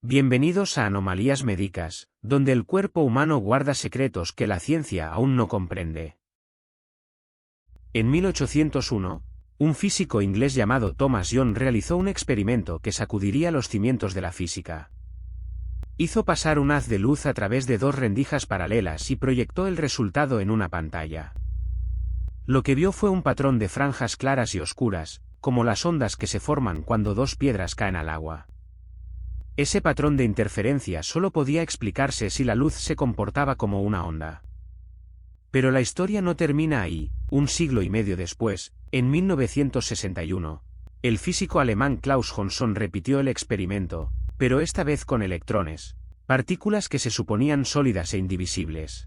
Bienvenidos a Anomalías Médicas, donde el cuerpo humano guarda secretos que la ciencia aún no comprende. En 1801, un físico inglés llamado Thomas Young realizó un experimento que sacudiría los cimientos de la física. Hizo pasar un haz de luz a través de dos rendijas paralelas y proyectó el resultado en una pantalla. Lo que vio fue un patrón de franjas claras y oscuras, como las ondas que se forman cuando dos piedras caen al agua. Ese patrón de interferencia solo podía explicarse si la luz se comportaba como una onda. Pero la historia no termina ahí. Un siglo y medio después, en 1961, el físico alemán Klaus Johnson repitió el experimento, pero esta vez con electrones, partículas que se suponían sólidas e indivisibles.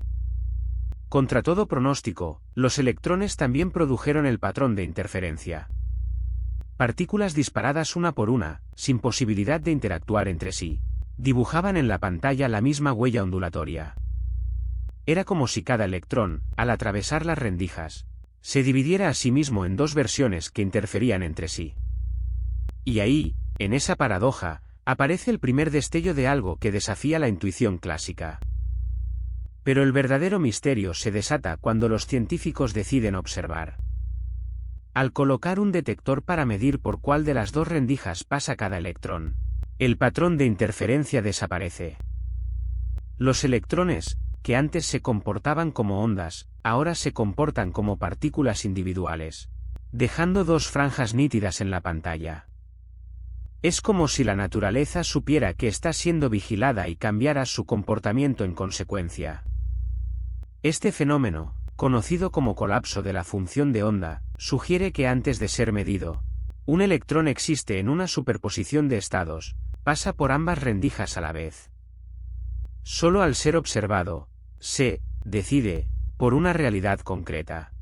Contra todo pronóstico, los electrones también produjeron el patrón de interferencia. Partículas disparadas una por una, sin posibilidad de interactuar entre sí, dibujaban en la pantalla la misma huella ondulatoria. Era como si cada electrón, al atravesar las rendijas, se dividiera a sí mismo en dos versiones que interferían entre sí. Y ahí, en esa paradoja, aparece el primer destello de algo que desafía la intuición clásica. Pero el verdadero misterio se desata cuando los científicos deciden observar. Al colocar un detector para medir por cuál de las dos rendijas pasa cada electrón, el patrón de interferencia desaparece. Los electrones, que antes se comportaban como ondas, ahora se comportan como partículas individuales, dejando dos franjas nítidas en la pantalla. Es como si la naturaleza supiera que está siendo vigilada y cambiara su comportamiento en consecuencia. Este fenómeno, conocido como colapso de la función de onda, sugiere que antes de ser medido, un electrón existe en una superposición de estados, pasa por ambas rendijas a la vez. Solo al ser observado, se decide por una realidad concreta.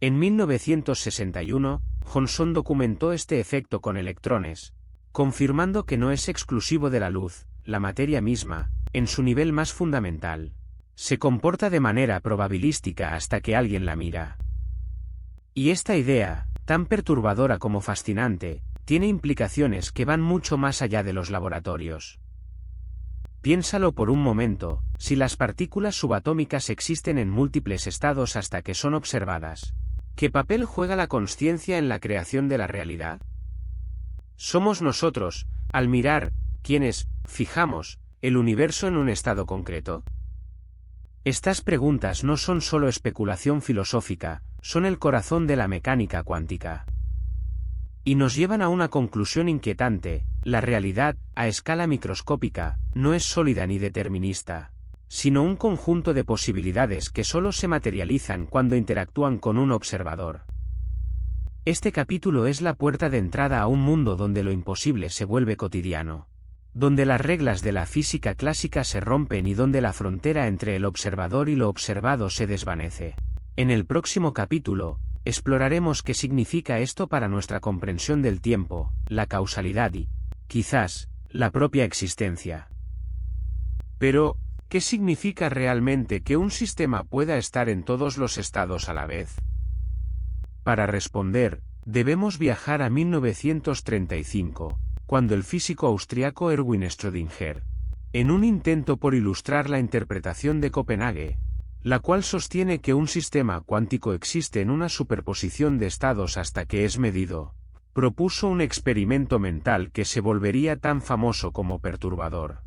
En 1961, Johnson documentó este efecto con electrones, confirmando que no es exclusivo de la luz, la materia misma, en su nivel más fundamental. Se comporta de manera probabilística hasta que alguien la mira. Y esta idea, tan perturbadora como fascinante, tiene implicaciones que van mucho más allá de los laboratorios. Piénsalo por un momento, si las partículas subatómicas existen en múltiples estados hasta que son observadas, ¿qué papel juega la consciencia en la creación de la realidad? Somos nosotros, al mirar, quienes fijamos el universo en un estado concreto. Estas preguntas no son solo especulación filosófica, son el corazón de la mecánica cuántica. Y nos llevan a una conclusión inquietante: la realidad, a escala microscópica, no es sólida ni determinista, sino un conjunto de posibilidades que solo se materializan cuando interactúan con un observador. Este capítulo es la puerta de entrada a un mundo donde lo imposible se vuelve cotidiano, donde las reglas de la física clásica se rompen y donde la frontera entre el observador y lo observado se desvanece. En el próximo capítulo, exploraremos qué significa esto para nuestra comprensión del tiempo, la causalidad y, quizás, la propia existencia. Pero, ¿qué significa realmente que un sistema pueda estar en todos los estados a la vez? Para responder, debemos viajar a 1935. Cuando el físico austriaco Erwin Schrödinger, en un intento por ilustrar la interpretación de Copenhague, la cual sostiene que un sistema cuántico existe en una superposición de estados hasta que es medido, propuso un experimento mental que se volvería tan famoso como perturbador.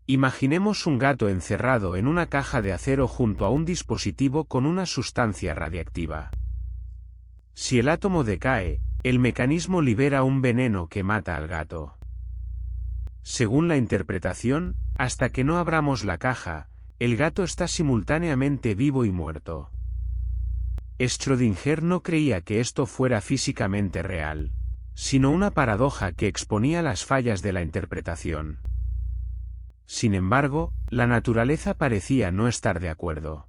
Imaginemos un gato encerrado en una caja de acero junto a un dispositivo con una sustancia radiactiva. Si el átomo decae, el mecanismo libera un veneno que mata al gato. Según la interpretación, hasta que no abramos la caja, el gato está simultáneamente vivo y muerto. Schrödinger no creía que esto fuera físicamente real, sino una paradoja que exponía las fallas de la interpretación. Sin embargo, la naturaleza parecía no estar de acuerdo.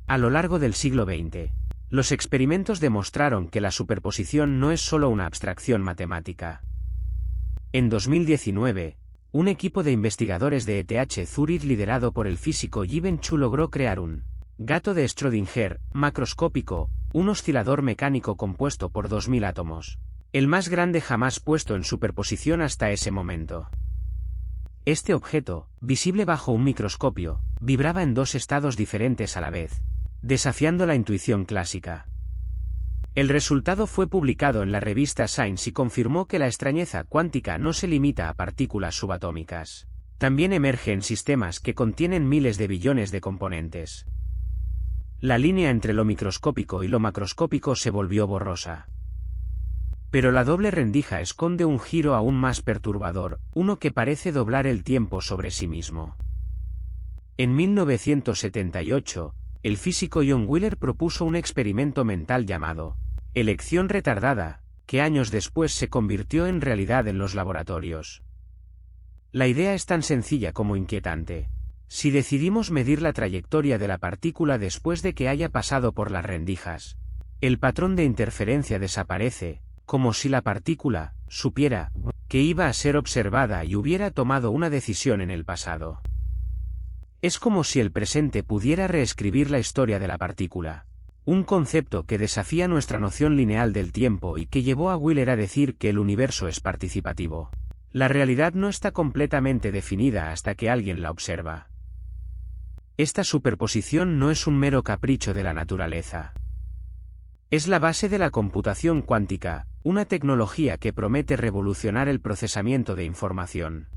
A lo largo del siglo XX, los experimentos demostraron que la superposición no es solo una abstracción matemática. En 2019, un equipo de investigadores de ETH Zurich liderado por el físico Yiben Chu logró crear un gato de Schrödinger macroscópico, un oscilador mecánico compuesto por 2000 átomos. el más grande jamás puesto en superposición hasta ese momento. Este objeto, visible bajo un microscopio, vibraba en dos estados diferentes a la vez, desafiando la intuición clásica. El resultado fue publicado en la revista Science y confirmó que la extrañeza cuántica no se limita a partículas subatómicas. También emerge en sistemas que contienen miles de billones de componentes. La línea entre lo microscópico y lo macroscópico se volvió borrosa. Pero la doble rendija esconde un giro aún más perturbador, uno que parece doblar el tiempo sobre sí mismo. En 1978, el físico John Wheeler propuso un experimento mental llamado elección retardada, que años después se convirtió en realidad en los laboratorios. La idea es tan sencilla como inquietante. Si decidimos medir la trayectoria de la partícula después de que haya pasado por las rendijas, el patrón de interferencia desaparece, como si la partícula supiera que iba a ser observada y hubiera tomado una decisión en el pasado. Es como si el presente pudiera reescribir la historia de la partícula. Un concepto que desafía nuestra noción lineal del tiempo y que llevó a Wheeler a decir que el universo es participativo. La realidad no está completamente definida hasta que alguien la observa. Esta superposición no es un mero capricho de la naturaleza. Es la base de la computación cuántica, una tecnología que promete revolucionar el procesamiento de información.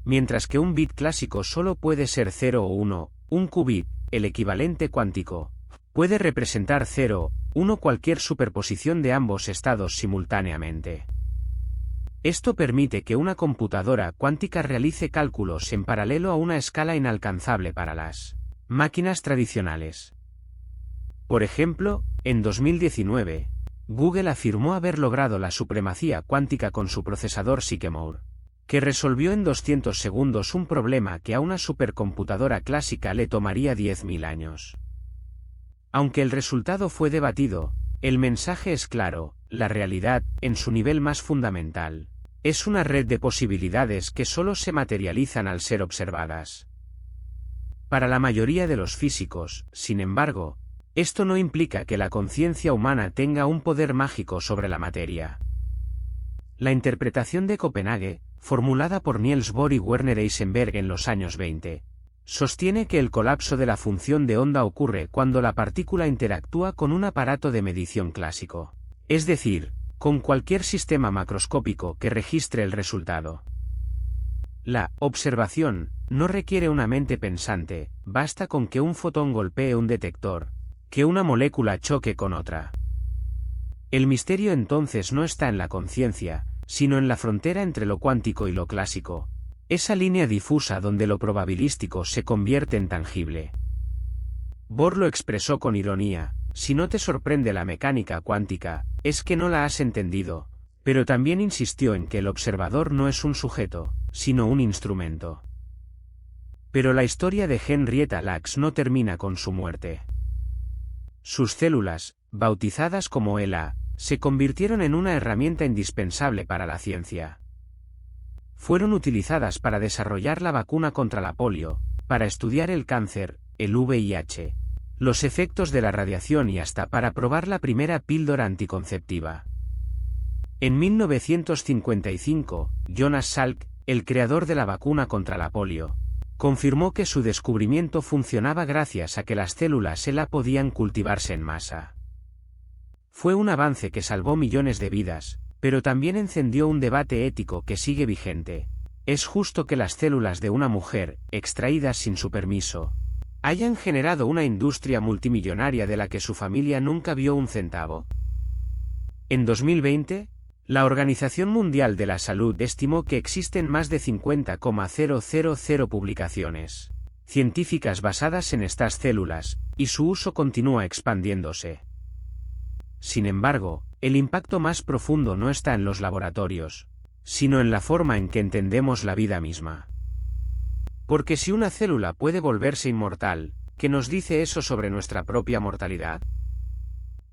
Mientras que un bit clásico solo puede ser 0 o 1, un qubit, el equivalente cuántico, puede representar 0, 1 cualquier superposición de ambos estados simultáneamente. Esto permite que una computadora cuántica realice cálculos en paralelo a una escala inalcanzable para las máquinas tradicionales. Por ejemplo, en 2019, Google afirmó haber logrado la supremacía cuántica con su procesador Sycamore, que resolvió en 200 segundos un problema que a una supercomputadora clásica le tomaría 10.000 años. Aunque el resultado fue debatido, el mensaje es claro: la realidad, en su nivel más fundamental, es una red de posibilidades que solo se materializan al ser observadas. Para la mayoría de los físicos, sin embargo, esto no implica que la conciencia humana tenga un poder mágico sobre la materia. La interpretación de Copenhague, formulada por Niels Bohr y Werner Heisenberg en los años 20, sostiene que el colapso de la función de onda ocurre cuando la partícula interactúa con un aparato de medición clásico, es decir, con cualquier sistema macroscópico que registre el resultado. La observación no requiere una mente pensante, basta con que un fotón golpee un detector, que una molécula choque con otra. El misterio entonces no está en la conciencia, sino en la frontera entre lo cuántico y lo clásico, esa línea difusa donde lo probabilístico se convierte en tangible. Bohr lo expresó con ironía: si no te sorprende la mecánica cuántica, es que no la has entendido, pero también insistió en que el observador no es un sujeto, sino un instrumento. Pero la historia de Henrietta Lacks no termina con su muerte. Sus células, bautizadas como ELA, se convirtieron en una herramienta indispensable para la ciencia. Fueron utilizadas para desarrollar la vacuna contra la polio, para estudiar el cáncer, el VIH, los efectos de la radiación y hasta para probar la primera píldora anticonceptiva. En 1955, Jonas Salk, el creador de la vacuna contra la polio, confirmó que su descubrimiento funcionaba gracias a que las células ELA podían cultivarse en masa. Fue un avance que salvó millones de vidas, pero también encendió un debate ético que sigue vigente. ¿Es justo que las células de una mujer, extraídas sin su permiso, hayan generado una industria multimillonaria de la que su familia nunca vio un centavo? En 2020, la Organización Mundial de la Salud estimó que existen más de 50,000 publicaciones científicas basadas en estas células, y su uso continúa expandiéndose. Sin embargo, el impacto más profundo no está en los laboratorios, sino en la forma en que entendemos la vida misma. Porque si una célula puede volverse inmortal, ¿qué nos dice eso sobre nuestra propia mortalidad?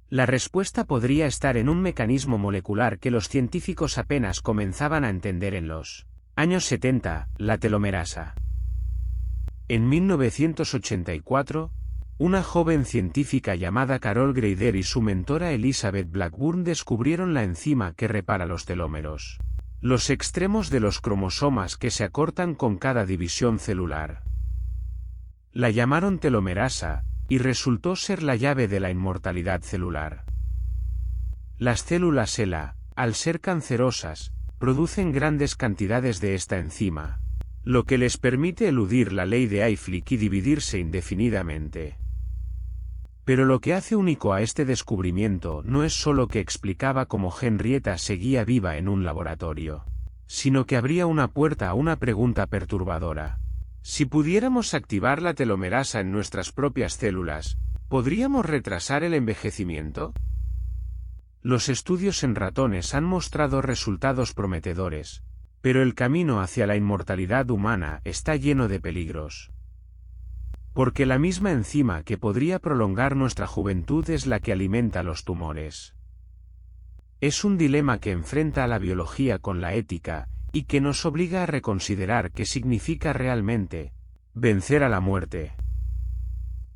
La respuesta podría estar en un mecanismo molecular que los científicos apenas comenzaban a entender en los años 70, la telomerasa. En 1984, Una joven científica llamada Carol Greider y su mentora Elizabeth Blackburn descubrieron la enzima que repara los telómeros, los extremos de los cromosomas que se acortan con cada división celular. La llamaron telomerasa, y resultó ser la llave de la inmortalidad celular. Las células HeLa, al ser cancerosas, producen grandes cantidades de esta enzima, lo que les permite eludir la ley de Hayflick y dividirse indefinidamente. Pero lo que hace único a este descubrimiento no es solo que explicaba cómo Henrietta seguía viva en un laboratorio, sino que abría una puerta a una pregunta perturbadora. Si pudiéramos activar la telomerasa en nuestras propias células, ¿podríamos retrasar el envejecimiento? Los estudios en ratones han mostrado resultados prometedores, pero el camino hacia la inmortalidad humana está lleno de peligros. Porque la misma enzima que podría prolongar nuestra juventud es la que alimenta los tumores. Es un dilema que enfrenta a la biología con la ética, y que nos obliga a reconsiderar qué significa realmente vencer a la muerte.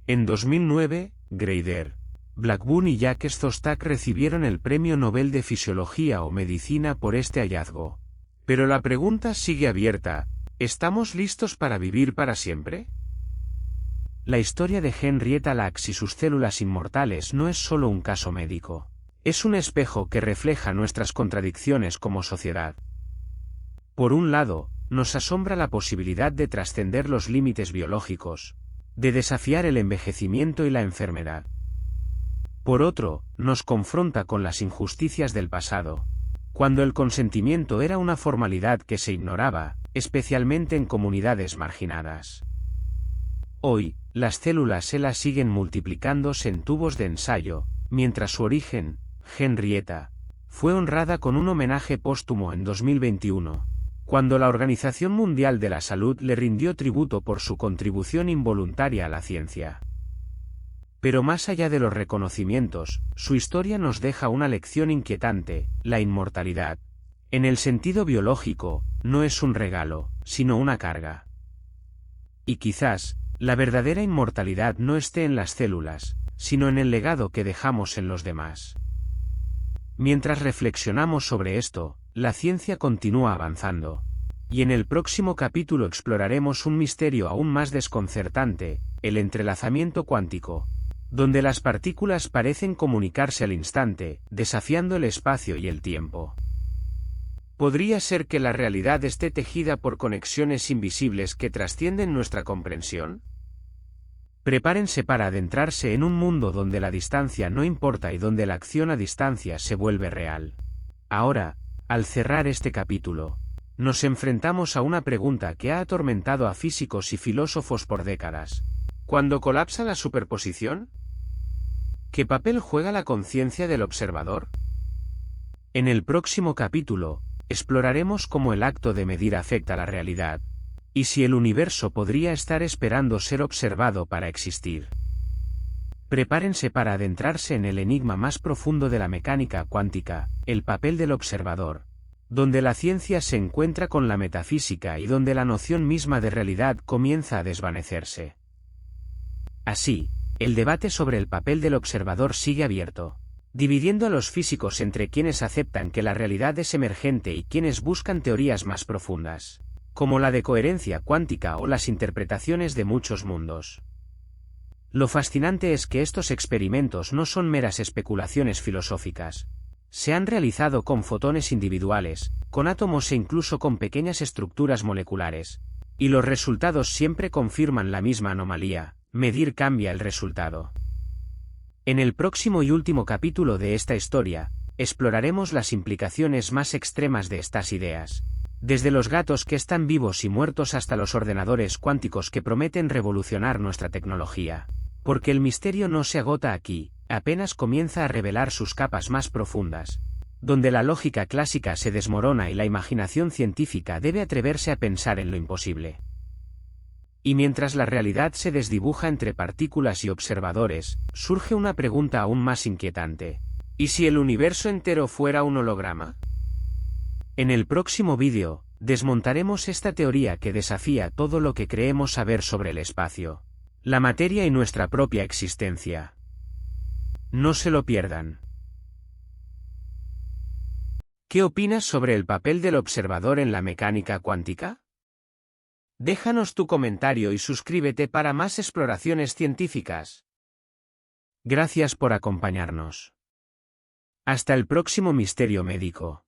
En 2009, Greider, Blackburn y Jacques Szostak recibieron el Premio Nobel de Fisiología o Medicina por este hallazgo. Pero la pregunta sigue abierta: ¿estamos listos para vivir para siempre? La historia de Henrietta Lacks y sus células inmortales no es solo un caso médico. Es un espejo que refleja nuestras contradicciones como sociedad. Por un lado, nos asombra la posibilidad de trascender los límites biológicos, de desafiar el envejecimiento y la enfermedad. Por otro, nos confronta con las injusticias del pasado, cuando el consentimiento era una formalidad que se ignoraba, especialmente en comunidades marginadas. Hoy, las células HeLa siguen multiplicándose en tubos de ensayo, mientras su origen, Henrietta, fue honrada con un homenaje póstumo en 2021, cuando la Organización Mundial de la Salud le rindió tributo por su contribución involuntaria a la ciencia. Pero más allá de los reconocimientos, su historia nos deja una lección inquietante: la inmortalidad, en el sentido biológico, no es un regalo, sino una carga. Y quizás, la verdadera inmortalidad no esté en las células, sino en el legado que dejamos en los demás. Mientras reflexionamos sobre esto, la ciencia continúa avanzando. Y en el próximo capítulo exploraremos un misterio aún más desconcertante: el entrelazamiento cuántico, donde las partículas parecen comunicarse al instante, desafiando el espacio y el tiempo. ¿Podría ser que la realidad esté tejida por conexiones invisibles que trascienden nuestra comprensión? Prepárense para adentrarse en un mundo donde la distancia no importa y donde la acción a distancia se vuelve real. Ahora, al cerrar este capítulo, nos enfrentamos a una pregunta que ha atormentado a físicos y filósofos por décadas. ¿Cuándo colapsa la superposición? ¿Qué papel juega la conciencia del observador? En el próximo capítulo, exploraremos cómo el acto de medir afecta la realidad, y si el universo podría estar esperando ser observado para existir. Prepárense para adentrarse en el enigma más profundo de la mecánica cuántica, el papel del observador, donde la ciencia se encuentra con la metafísica y donde la noción misma de realidad comienza a desvanecerse. Así, el debate sobre el papel del observador sigue abierto, dividiendo a los físicos entre quienes aceptan que la realidad es emergente y quienes buscan teorías más profundas, como la de coherencia cuántica o las interpretaciones de muchos mundos. Lo fascinante es que estos experimentos no son meras especulaciones filosóficas. Se han realizado con fotones individuales, con átomos e incluso con pequeñas estructuras moleculares, y los resultados siempre confirman la misma anomalía: medir cambia el resultado. En el próximo y último capítulo de esta historia, exploraremos las implicaciones más extremas de estas ideas, desde los gatos que están vivos y muertos hasta los ordenadores cuánticos que prometen revolucionar nuestra tecnología. Porque el misterio no se agota aquí, apenas comienza a revelar sus capas más profundas, donde la lógica clásica se desmorona y la imaginación científica debe atreverse a pensar en lo imposible. Y mientras la realidad se desdibuja entre partículas y observadores, surge una pregunta aún más inquietante: ¿y si el universo entero fuera un holograma? En el próximo vídeo, desmontaremos esta teoría que desafía todo lo que creemos saber sobre el espacio. La materia y nuestra propia existencia. No se lo pierdan. ¿Qué opinas sobre el papel del observador en la mecánica cuántica? Déjanos tu comentario y suscríbete para más exploraciones científicas. Gracias por acompañarnos. Hasta el próximo misterio médico.